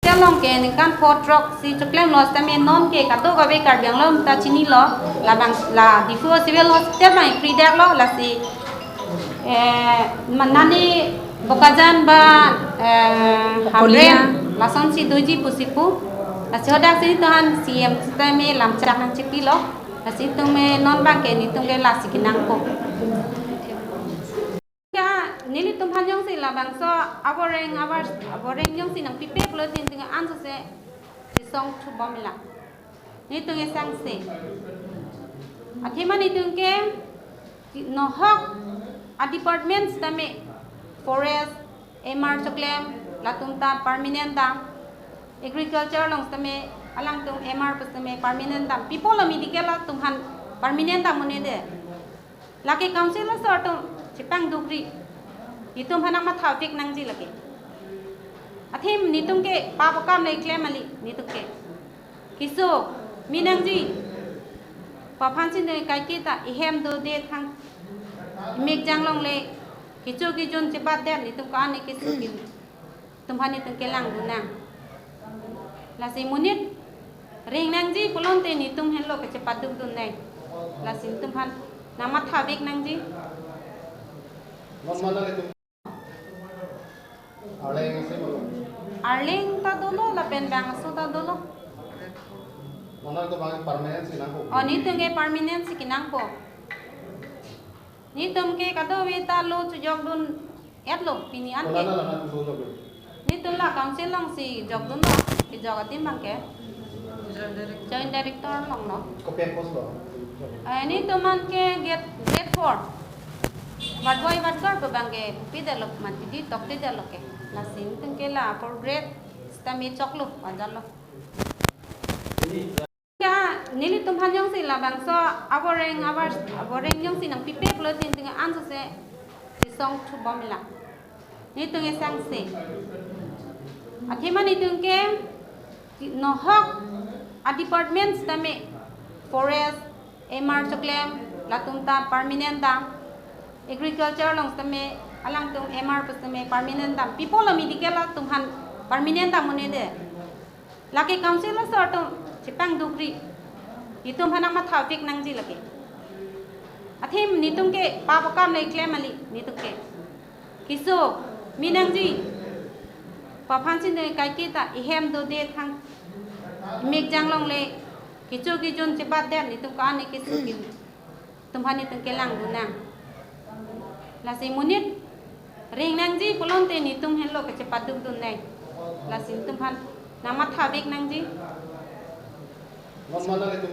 long ke ni kan pot rock si chuklem los ta me non ke ka to ga be kar byang lom ta chini lo la bang la di fu civil hospital mai free dak lo la si manani bokajan ba hamrem la son si doji pusipu la si hodak si tahan cm ta me lam chak nang chipi lo la si tung me non bang ke ni tung ke la si kinang ko nili tum han yong si la bang so aboreng yong si nang pipe plo tin ting an so se si song chu bom la ni tung e sang se athima ni tung ke no hok a departments ta me forest mr choklem la tum ta permanent ta agriculture long ta me alang tum mr pas ta me permanent ta people la mi dikel la tum han permanent ta mone de la ke council la so tum chipang dugri nitum hanang ma thawtik nang ji lake athim nitum ke papakam nei claim ali nitum ke kiso minang ji paphan sin nei kai ki ta ihem do de thang mek jang long le kicho ki jon che bat de nitum ka ni kiso ki tum hani tum ke lang du nang la si munit ring nang ji polon te nitum hen lo ke che pat dum dun nei la sin tum han nama thawik nang ji Arling ta dulu la pen bang su ta dulu. Mana itu bang permanent sih nangko. Oh ni tung ke permanent si kinang po. Ni tum ke kado we ta lo chu jog dun et lo pini an ke. Mana lana tu so. Ni tum la council long si jog dun lo ki jog atim bang ke. Joint director long no. Kopian pos lo. Ni tum man ke get 4. Wat boy wat gor pe bang ke pi de lo man ti tok ti de lo ke. La sin tung ke la for grade stami choklo wajan lo ya nili tum han yong si la bang so aboreng yong si nang pipe plo tin ting an so se si song chu bom la ni tung e sang se athima ni tung ke no hok a departments ta me forest mr choklem la tum ta permanent ta agriculture long ta me alang tum mr pas ta me permanent ta people la mi dikel la tum han permanent ta mone de la ke council la so tum chipang dugri nitum hanang ma thawtik nang ji lake athim nitum ke papakam nei claim ali nitum ke kiso minang ji paphan sin nei kai ki ta ihem do de thang mek jang long le kicho ki jon che bat de nitum ka ni kiso ki tum hani tum ke lang du nang la si munit ring nang ji polon te nitum hen lo ke che pat dum dun nei la sin tum han nama thawik nang ji Mana itu